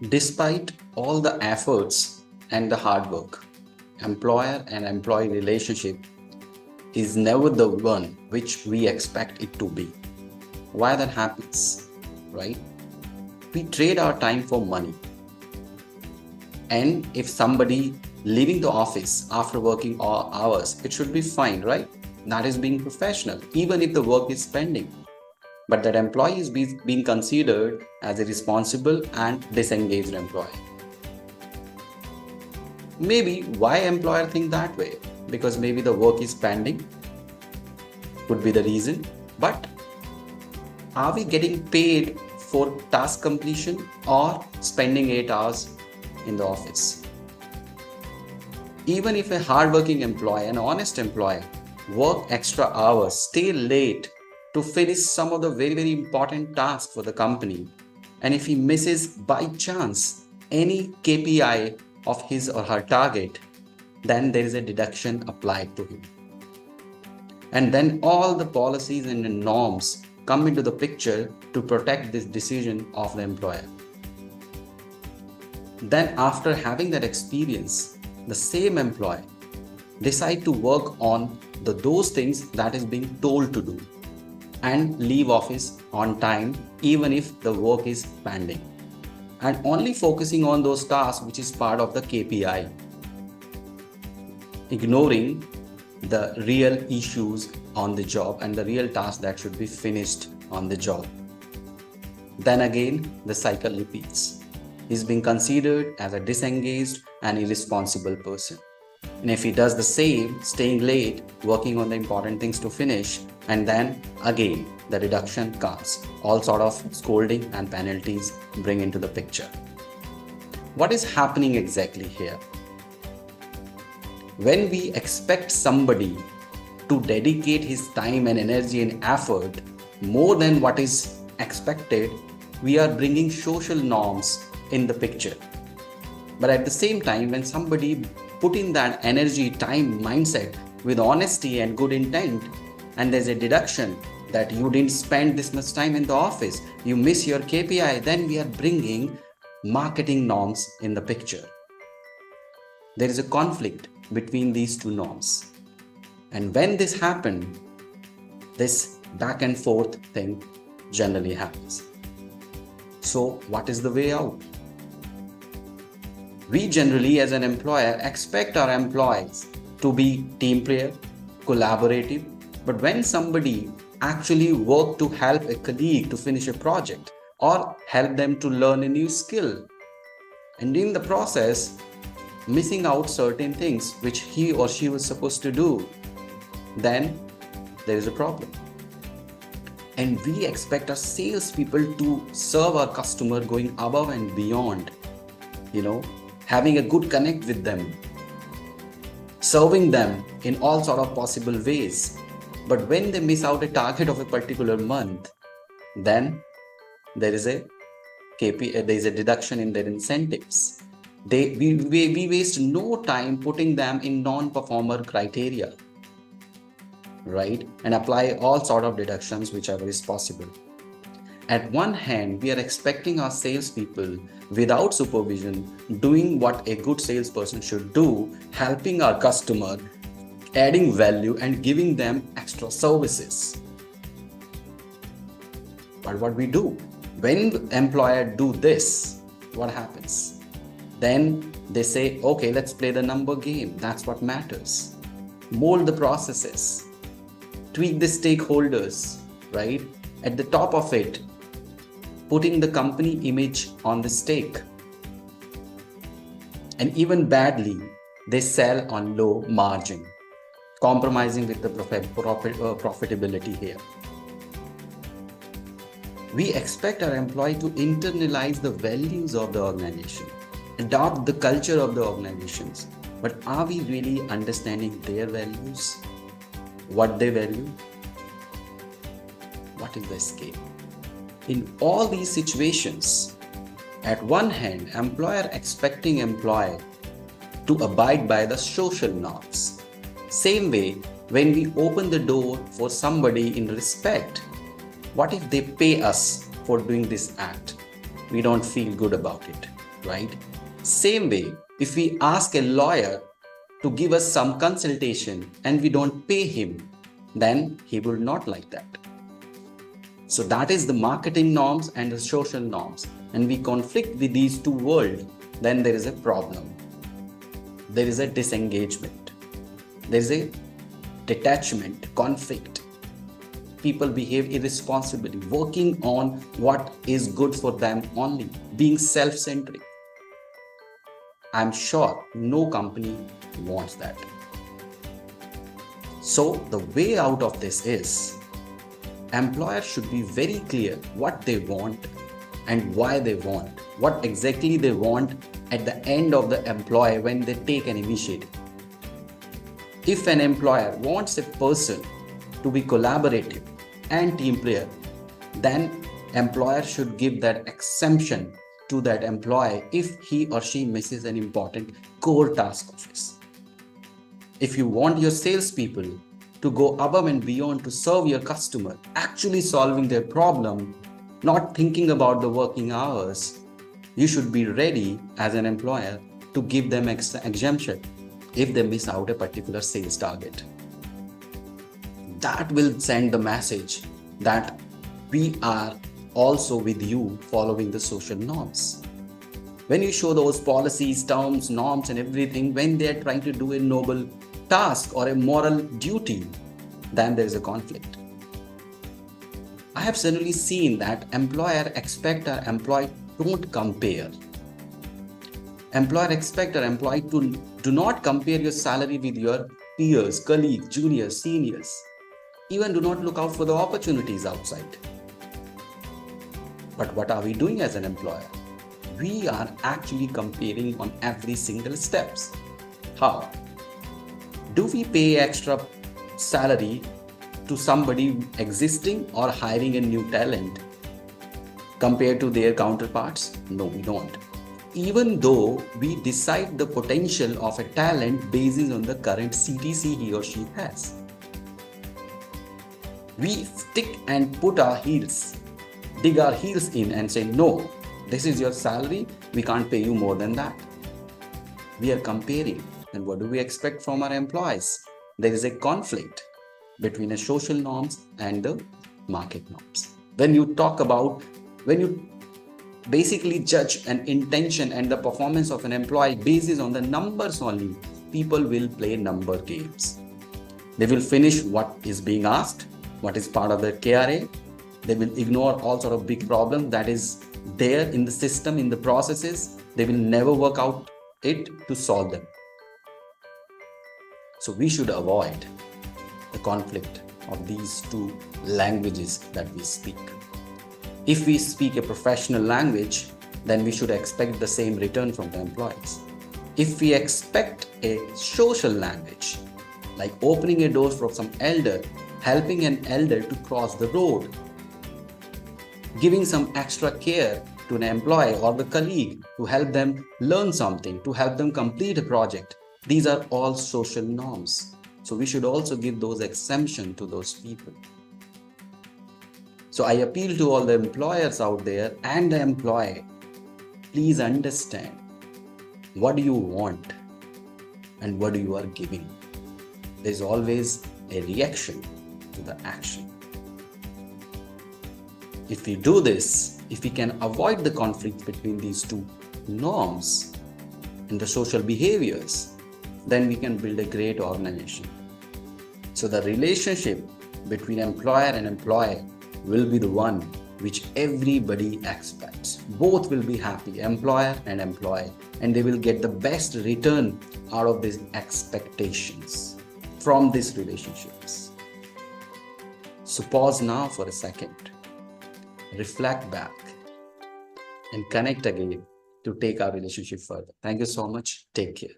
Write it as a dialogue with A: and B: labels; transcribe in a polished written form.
A: Despite all the efforts and the hard work, employer and employee relationship is never the one which we expect it to be. Why that happens, right? We trade our time for money. And if somebody leaving the office after working all hours, it should be fine, right? That is being professional, even if the work is pending. But that employee is being considered as a responsible and disengaged employee. Maybe why employer think that way? Because maybe the work is pending, could be the reason. But are we getting paid for task completion or spending 8 hours in the office? Even if a hardworking employee, an honest employee, work extra hours, stay late to finish some of the very, very important tasks for the company, and if he misses by chance any KPI of his or her target, then there is a deduction applied to him. And then all the policies and the norms come into the picture to protect this decision of the employer. Then after having that experience, the same employee decide to work on those things that is being told to do and leave office on time even if the work is pending, and only focusing on those tasks which is part of the KPI, ignoring the real issues on the job and the real tasks that should be finished on the job. Then again the cycle repeats. He's being considered as a disengaged and irresponsible person. And if he does the same, staying late, working on the important things to finish, and then again the reduction comes, all sort of scolding and penalties bring into the picture. What is happening exactly here? When we expect somebody to dedicate his time and energy and effort more than what is expected, we are bringing social norms in the picture. But at the same time, when somebody put in that energy, time, mindset with honesty and good intent, and there's a deduction that you didn't spend this much time in the office, you miss your KPI, then we are bringing marketing norms in the picture. There is a conflict between these two norms. And when this happens, this back and forth thing generally happens. So what is the way out? We generally as an employer expect our employees to be team player, collaborative, but when somebody actually work to help a colleague to finish a project or help them to learn a new skill, and in the process missing out certain things which he or she was supposed to do, then there is a problem. And we expect our salespeople to serve our customer going above and beyond, having a good connect with them, serving them in all sort of possible ways. But when they miss out a target of a particular month, then there is a KPI, there is a deduction in their incentives. We waste no time putting them in non-performer criteria, right? And apply all sort of deductions whichever is possible. At one hand, we are expecting our salespeople without supervision doing what a good salesperson should do, helping our customer, adding value and giving them extra services. But what we do, when the employer do this, what happens? Then they say, okay, let's play the number game. That's what matters. Mold the processes, tweak the stakeholders, right? At the top of it, putting the company image on the stake. And even badly, they sell on low margin, compromising with the profitability here. We expect our employee to internalize the values of the organization, adopt the culture of the organizations. But are we really understanding their values? What they value? What is the escape? In all these situations, at one hand, employer expecting employee to abide by the social norms. Same way, when we open the door for somebody in respect, what if they pay us for doing this act? We don't feel good about it. right? Same way, if we ask a lawyer to give us some consultation and we don't pay him, then he will not like that. So that is the marketing norms and the social norms. And we conflict with these two worlds, then there is a problem. There is a disengagement. There is a detachment, conflict. People behave irresponsibly, working on what is good for them only, being self-centric. I'm sure no company wants that. So the way out of this is employers should be very clear what they want and why they want, what exactly they want at the end of the employee when they take an initiative. If an employer wants a person to be collaborative and team player, then employer should give that exemption to that employee if he or she misses an important core task of his. If you want your salespeople to go above and beyond to serve your customer, actually solving their problem, not thinking about the working hours, you should be ready as an employer to give them exemption if they miss out a particular sales target. That will send the message that we are also with you following the social norms. When you show those policies, terms, norms, and everything, when they are trying to do a noble task or a moral duty, then there is a conflict. I have certainly seen that employer expect our employee don't compare. Employer expect our employee to do not compare your salary with your peers, colleagues, juniors, seniors. Even do not look out for the opportunities outside. But what are we doing as an employer? We are actually comparing on every single steps. How? Do we pay extra salary to somebody existing or hiring a new talent compared to their counterparts? No, we don't. Even though we decide the potential of a talent based on the current CTC he or she has. We stick and put our heels, dig our heels in and say, no, this is your salary, we can't pay you more than that. We are comparing. And what do we expect from our employees? There is a conflict between the social norms and the market norms. When you basically judge an intention and the performance of an employee based on the numbers only, people will play number games. They will finish what is being asked, what is part of the KRA. They will ignore all sort of big problems that is there in the system, in the processes. They will never work out it to solve them. So we should avoid the conflict of these two languages that we speak. If we speak a professional language, then we should expect the same return from the employees. If we expect a social language, like opening a door for some elder, helping an elder to cross the road, giving some extra care to an employee or the colleague to help them learn something, to help them complete a project, these are all social norms. So we should also give those exemptions to those people. So I appeal to all the employers out there and the employee, please understand what do you want and what you are giving. There's always a reaction to the action. If we do this, if we can avoid the conflict between these two norms and the social behaviors, then we can build a great organization. So the relationship between employer and employee will be the one which everybody expects. Both will be happy, employer and employee, and they will get the best return out of these expectations from these relationships. So pause now for a second, reflect back, and connect again to take our relationship further. Thank you so much. Take care.